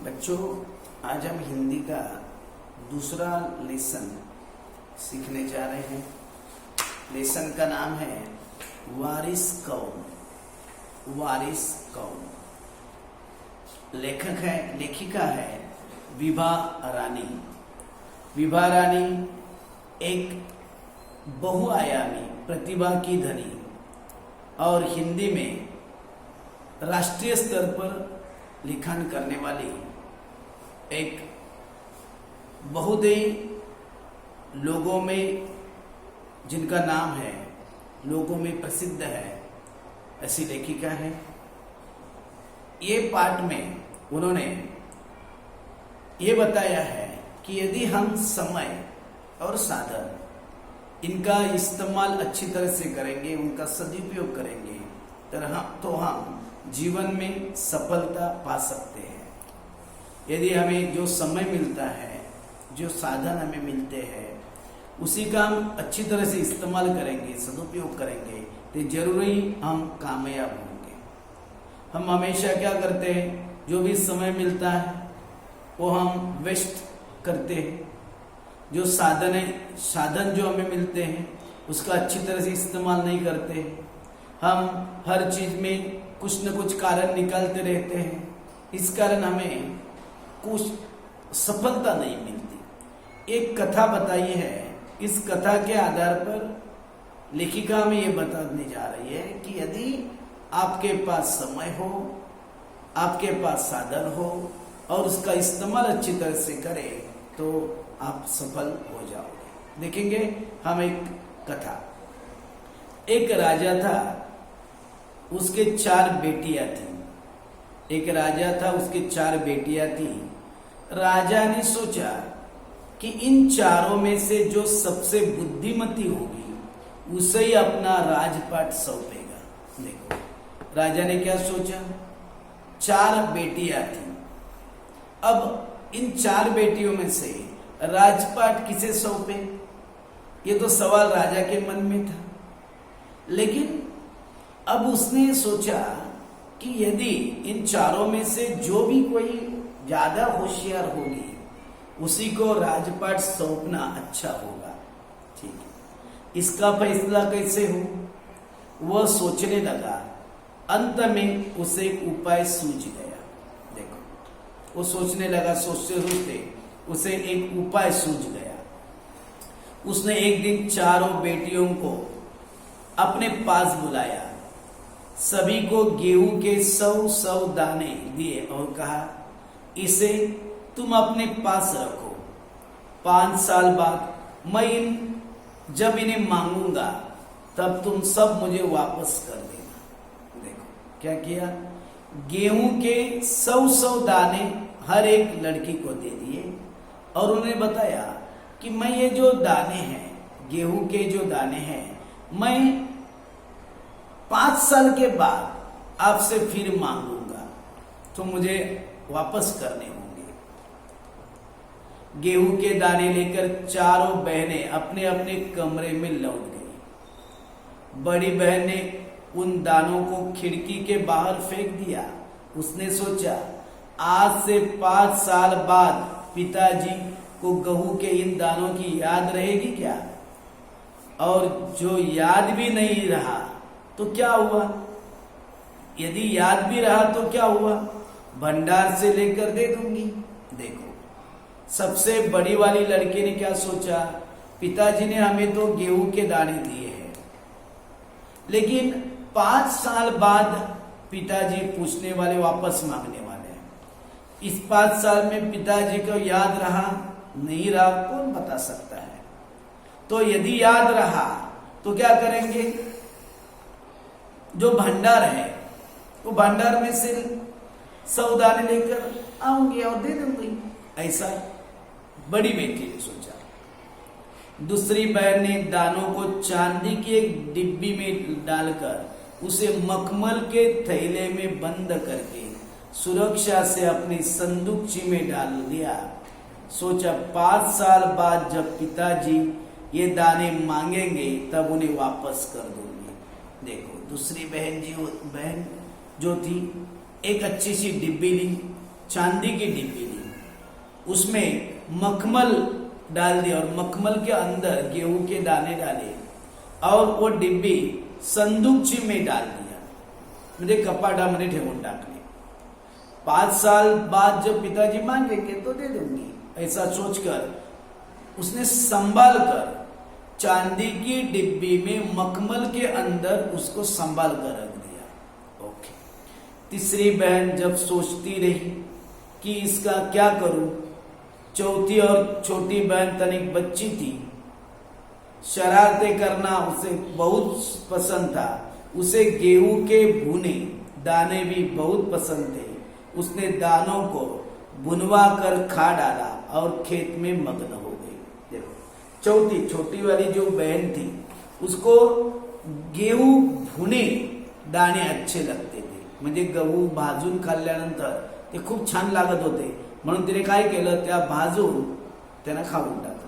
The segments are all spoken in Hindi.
बच्चों, आज हम हिंदी का दूसरा लेसन सीखने जा रहे हैं। लेसन का नाम है वारिस कौन। वारिस कौन। लेखिका है विभा रानी। विभा रानी एक बहुआयामी प्रतिभा की धनी और हिंदी में राष्ट्रीय स्तर पर लिखन करने वाली एक बहुत ही लोगों में जिनका नाम है, लोगों में प्रसिद्ध है, ऐसी लेखिका है। ये पाठ में उन्होंने ये बताया है कि यदि हम समय और साधन इनका इस्तेमाल अच्छी तरह से करेंगे, उनका सदुपयोग करेंगे, तो हम जीवन में सफलता पा सकते हैं। यदि हमें जो समय मिलता है, जो साधन हमें मिलते हैं, उसी का हम अच्छी तरह से इस्तेमाल करेंगे, सदुपयोग करेंगे, तो जरूर ही हम कामयाब होंगे। हम हमेशा क्या करते हैं, जो भी समय मिलता है वो हम वेस्ट करते हैं। जो साधन जो हमें मिलते हैं उसका अच्छी तरह से इस्तेमाल नहीं करते। हम हर चीज में कुछ न कुछ कारण निकालते रहते हैं, इस कारण हमें कुछ सफलता नहीं मिलती। एक कथा बताई है, इस कथा के आधार पर लेखिका हमें ये बताने जा रही है कि यदि आपके पास समय हो, आपके पास साधन हो और उसका इस्तेमाल अच्छी तरह से करें तो आप सफल हो जाओगे। देखेंगे हम एक कथा। एक राजा था, उसके 4 बेटियां थी। एक राजा था, उसके 4 बेटियां थी। राजा ने सोचा कि इन चारों में से जो सबसे बुद्धिमती होगी उसे ही अपना राजपाट सौंपेगा। देखो, राजा ने क्या सोचा, 4 बेटियां थी। अब इन 4 बेटियों में से राजपाट किसे सौंपे, ये तो सवाल राजा के मन में था। लेकिन अब उसने सोचा कि यदि इन चारों में से जो भी कोई ज्यादा होशियार होगी उसी को राजपाट सौंपना अच्छा होगा। ठीक है, इसका फैसला कैसे हो, वह सोचने लगा। अंत में उसे एक उपाय सूझ गया। देखो, वो सोचने लगा, सोचते सोचते उसे एक उपाय सूझ गया। उसने एक दिन चारों बेटियों को अपने पास बुलाया, सभी को गेहूं के 100 दाने दिए और कहा, इसे तुम अपने पास रखो। 5 साल बाद मैं जब इन्हें मांगूंगा तब तुम सब मुझे वापस कर देना। देखो क्या किया, गेहूं के 100 दाने हर एक लड़की को दे दिए और उन्हें बताया कि मैं ये जो दाने हैं, गेहूं के जो दाने हैं, मैं 5 साल के बाद आपसे फिर मांगूंगा तो मुझे वापस करने होंगे। गेहूं के दाने लेकर चारों बहनें अपने अपने कमरे में लौट गई। बड़ी बहन ने उन दानों को खिड़की के बाहर फेंक दिया। उसने सोचा, आज से 5 साल बाद पिताजी को गेहूं के इन दानों की याद रहेगी क्या? और जो याद भी नहीं रहा तो क्या हुआ? यदि याद भी रहा तो क्या हुआ? भंडार से लेकर दे दूंगी। देखो, सबसे बड़ी वाली लड़की ने क्या सोचा, पिताजी ने हमें तो गेहूं के दाने दिए हैं, लेकिन 5 साल बाद पिताजी पूछने वाले, वापस मांगने वाले हैं। इस 5 साल में पिताजी को याद रहा नहीं रहा कौन बता सकता है। तो यदि याद रहा तो क्या करेंगे, जो भंडार है वो भंडार में से 100 दाने लेकर आऊंगी और दे दूंगी। ऐसा बड़ी बेटी ने सोचा। दूसरी बहन ने दानों को चांदी की एक डिब्बी में डालकर उसे मखमल के थैले में बंद करके सुरक्षा से अपनी संदूकची में डाल दिया। सोचा 5 साल बाद जब पिताजी ये दाने मांगेंगे तब उन्हें वापस कर दूंगी। देखो, दूसरी बहन जो थी, एक अच्छी सी डिब्बी ली, चांदी की डिब्बी ली, उसमें मखमल डाल दिया और मखमल के अंदर गेहूं के दाने डाले और वो डिब्बी संदूकची में डाल दिया, म्हणजे कपाटामध्ये ठेवून टाकले। 5 साल बाद जब पिताजी मांगेंगे तो दे दूंगी, ऐसा सोचकर उसने संभाल कर चांदी की डिब्बी में मखमल के अंदर उसको संभाल कर रख दिया। ओके। तीसरी बहन जब सोचती रही कि इसका क्या करूं, चौथी और छोटी बहन तनिक बच्ची थी, शरारतें करना उसे बहुत पसंद था, उसे गेहूं के भुने दाने भी बहुत पसंद थे। उसने दानों को बुनवा कर खा डाला और खेत में मग्न हो गई। देखो, छोटी वाली जो बहन थी उसको गेहूं भुने दाणे अच्छे लगते थे, म्हणजे गहू भाजून खाल्ल्यानंतर ते खूप छान लागत होते, म्हणून तिने काय केलं, त्या भाजून त्यांना खाऊन टाकलं।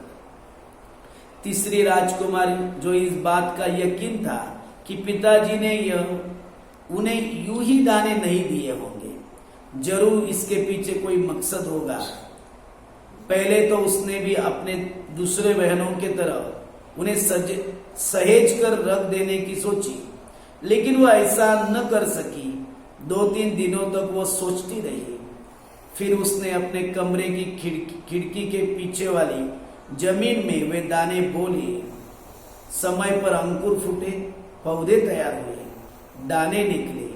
तीसरी राजकुमारी जो इस बात का यकीन था कि पिताजी ने उन्हें यूं ही दाने नहीं दिए होंगे, जरूर इसके पीछे कोई मकसद होगा। पहले तो उसने भी अपने दूसरे बहनों के तरह उन्हें सहेज कर रख देने की सोची, लेकिन वो ऐसा न कर सकी। 2-3 दिनों तक वो सोचती रही। फिर उसने अपने कमरे की खिड़की के पीछे वाली जमीन में वे दाने बो लिए। समय पर अंकुर फूटे, पौधे तैयार हुए, दाने निकले।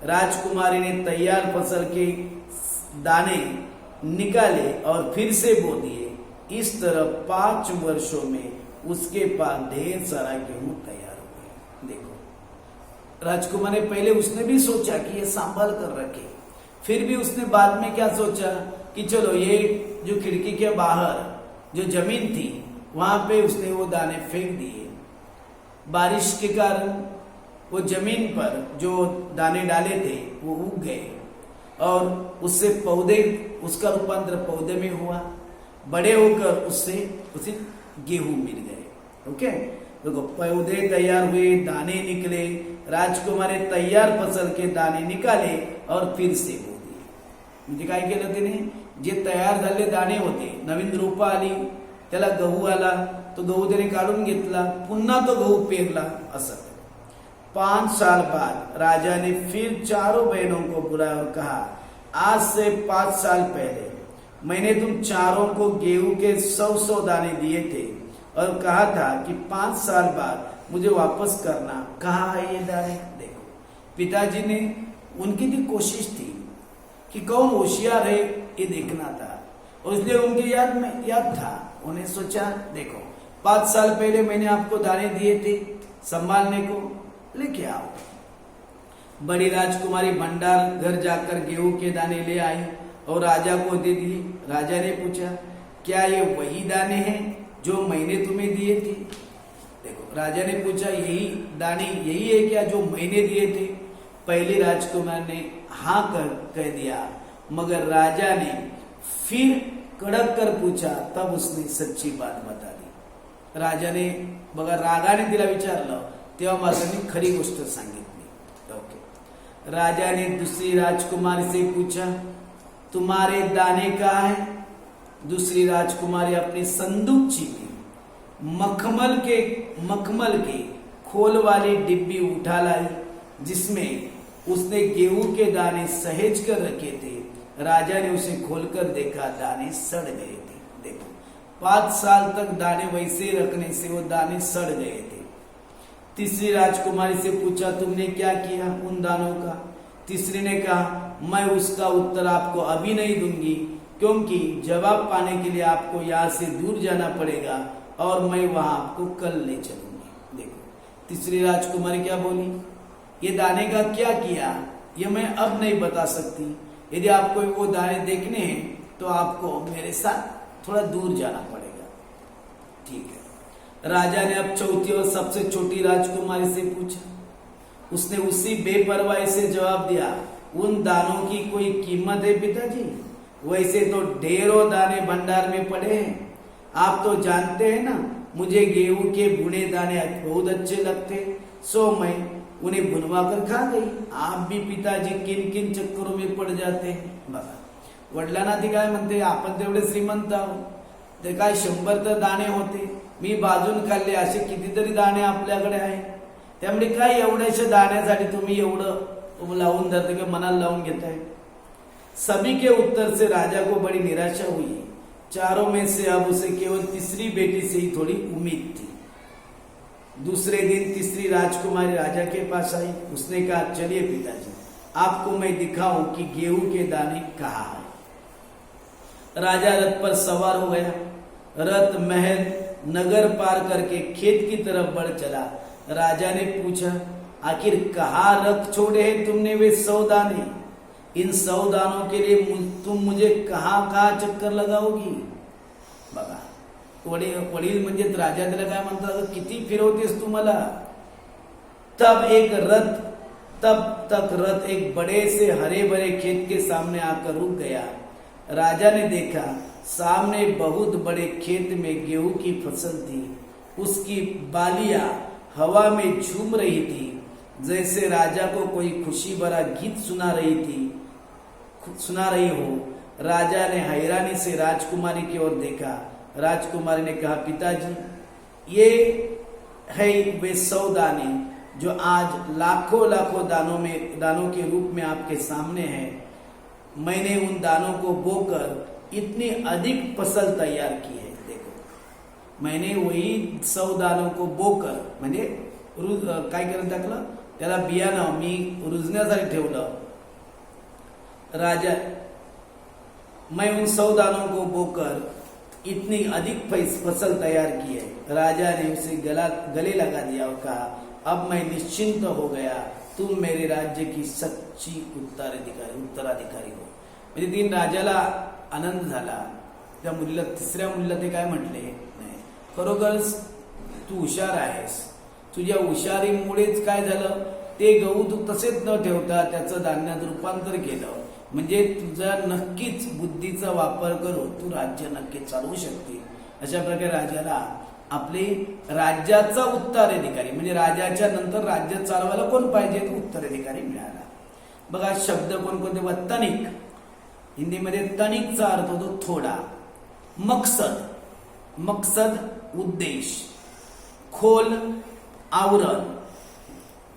राजकुमारी ने तैयार फसल के दाने निकाले और फिर से बो दिए। इस तरह 5 वर्षों में उसके पास ढेर सारा गेहूं तैयार हुए। देखो, राजकुमार ने पहले उसने भी सोचा कि ये संभाल कर रखे, फिर भी उसने बाद में क्या सोचा कि चलो ये जो खिड़की के बाहर जो जमीन थी वहां पे उसने वो दाने फेंक दिए। बारिश के कारण वो जमीन पर जो दाने डाले थे वो उग गए और उससे पौधे, उसका रूपांतर पौधे में हुआ। बड़े होकर उससे उसे गेहूं मिल गए। ओके, देखो, पौधे तैयार हुए, दाने निकले। राजकुमार ने तैयार फसल के दाने निकाले और फिर से बो दिए। म्हणजे काय केलं त्याने, जे तयार झालेले दाणे होते, नवीन रोपं आली, त्याला गहू आला, तो गहू त्याने काढून घेतला, पुन्हा तो गहू पेरला। असं 5 साल बाद राजा ने फिर चारों बहनों को बुलाया और कहा, आज से 5 साल पहले मैंने तुम चारों को गेहूं के 100 दाने दिए थे और कहा था कि 5 साल बाद मुझे वापस करना। कहाँ है ये दाने? देखो, पिताजी ने, उनकी भी कोशिश थी कि कौन होशियार है ये देखना था, और इसलिए उनकी याद था। उन्हें सोचा, देखो 5 साल पहले मैंने आपको दाने दिए थे संभालने को, लेके आओ। बड़ी राजकुमारी भंडार घर जाकर गेहूं के दाने ले आई और राजा को दे दिए। राजा ने पूछा, क्या ये वही दाने हैं जो मैंने तुम्हें दिए थे? देखो, राजा ने पूछा, यही दाने यही है क्या जो मैंने दिए थे? पहले राजकुमार ने हाँ कह दिया, मगर राजा ने फिर कड़क कर पूछा, तब उसने सच्ची बात बता दी। राजा ने बघा रागाने तिला विचारलं, तेव्हा माताने खरी गोष्ट सांगितली। ओके, राजा ने दूसरी राजकुमारी से पूछा, तुम्हारे दाने कहाँ है? दूसरी राजकुमारी अपनी संदूकची में मखमल के खोल वाली डिब्बी उठा लाई, जिसमें उसने गेहूं के दाने सहेज कर रखे थे। राजा ने उसे खोलकर देखा, दाने सड़ गए थे। देखो, 5 साल तक दाने वैसे रखने से वो दाने सड़ गए थे। तीसरी राजकुमारी से पूछा, तुमने क्या किया उन दानों का? तीसरी ने कहा, मैं उसका उत्तर आपको अभी नहीं दूंगी, क्योंकि जवाब पाने के लिए आपको यहाँ से दूर जाना पड़ेगा और मैं वहां आपको कल ले चलूंगी। देखो, तीसरी राजकुमारी क्या बोली, ये दाने का क्या किया ये मैं अब नहीं बता सकती। यदि आपको वो दाने देखने हैं तो आपको मेरे साथ थोड़ा दूर जाना पड़ेगा। ठीक है। राजा ने अब चौथी और सबसे छोटी राजकुमारी से पूछा। उसने उसी बेपरवाही से जवाब दिया, उन दानों की कोई कीमत है पिताजी? वैसे तो ढेरों दाने भंडार में पड़े हैं। आप तो जानते हैं ना, मुझे गेहूं के बुने दाने बहुत अच्छे लगते, सो मैं उन्हें बुनवा कर खा गई। आप भी पिताजी किन किन चक्करों में पड़ जाते हैं। बता, वडिलांना ती काय म्हणते, आपण तेवढे श्रीमंत आहोत, ते काय 100 तर दाणे होते, मी बाजून खाल्ले, असे कितीतरी दाणे आपल्याकडे आहे, त्यामुळे काय एवढ्याशा दाण्यासाठी तुम्ही एवढं लावून धरते की मनाला लावून घेताय. सभी के उत्तर से राजा को बड़ी निराशा हुई. चारों में से अब उसे केवल तीसरी बेटी से ही थोड़ी उम्मीद थी. दूसरे दिन तीसरी राजकुमारी राजा के पास आई. उसने कहा, चलिए पिताजी, आपको मैं दिखाऊं कि गेहूं के दाने कहाँ है. राजा रथ पर सवार हो गया. रथ महल नगर पार करके खेत की तरफ बढ़ चला. राजा ने पूछा, आखिर कहाँ रख छोड़े हैं तुमने वे 100 दाने? इन 100 दानों के लिए तुम मुझे कहाँ कहाँ चक्कर लगाओगी. बघा, वडील म्हणजे राजा त्याला काय म्हणतात, किती फिरवतेस तू मला. तब तक रथ एक बड़े से हरे भरे खेत के सामने आकर रुक गया. राजा ने देखा, सामने बहुत बड़े खेत में गेहूं की फसल थी. उसकी बालियां हवा में झूम रही थी, जैसे राजा को कोई खुशी भरा गीत सुना रही हो. राजा ने हैरानी से राजकुमारी की ओर देखा. राजकुमारी ने कहा, पिताजी, ये है वे 100 दाने जो आज लाखों लाखों दानों के रूप में आपके सामने हैं. मैंने उन दानों को बोकर इतनी अधिक फसल तैयार की है. देखो, मैंने वही 100 दानों को बोकर, म्हणजे काय करून टाकलं, त्याला बियाणं मी रुजण्यासाठी ठेवलं. राजा, मैं उन 100 दानों को बोकर इतनी अधिक फसल तैयार की है. राजा ने उसे गले लगा दिया और कहा, अब मैं निश्चिंत हो गया, तुम मेरे राज्य की सच्ची उत्तराधिकारी हो. म्हणजे 3 राजाला आनंद झाला. त्या मुलीला, तिसऱ्या मुलीला ते काय म्हटले, नाही, खरोखरच तू हुशार आहेस, तुझ्या हुशारीमुळेच काय झालं, ते गहू तू तसेच न ठेवता त्याचं धान्यात रूपांतर केलं. म्हणजे तुझा नक्कीच बुद्धीचा वापर करून तू राज्य नक्कीच चालवू शकते. अशा प्रकारे राजाला आपले राज्याचा उत्तराधिकारी, म्हणजे राजाच्या नंतर राज्य चालवायला कोण पाहिजे, तो उत्तराधिकारी मिळाला. बघा, शब्द कोणकोणते, तनिक, हिंदीमध्ये तनिकचा अर्थ होतो थोडा. मकसद उद्देश. खोल आवरण.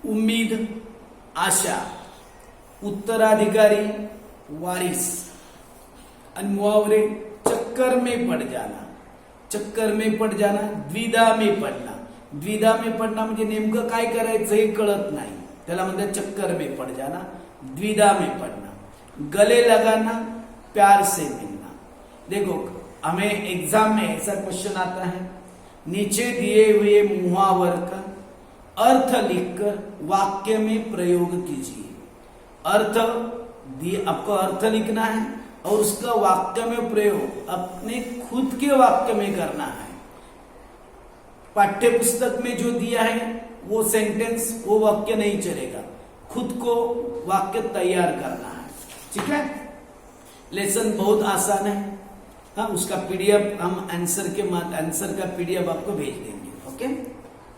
उम्मीद आशा. उत्तराधिकारी वारिस. आणि मुहावरे, चक्कर में पड़ जाना, द्विधा में पडणं म्हणजे नेमकं काय करायचं हे कळत नाही, त्याला म्हणतात चक्कर में पड़ जाना, द्विधा में पडणं. गले लगाना, प्यार से मिलना. देखो, हमें एग्जाम में ऐसा क्वेश्चन आता है, नीचे दिए हुए मुहावर का अर्थ लिखकर वाक्य में प्रयोग कीजिए. आपको अर्थ लिखना है और उसका वाक्य में प्रयोग अपने खुद के वाक्य में करना है. पाठ्य पुस्तक में जो दिया है वो सेंटेंस, वो वाक्य नहीं चलेगा, खुद को वाक्य तैयार करना है. ठीक है, लेसन बहुत आसान है. हाँ, उसका पीडीएफ हम आंसर का पीडीएफ आपको भेज देंगे. ओके.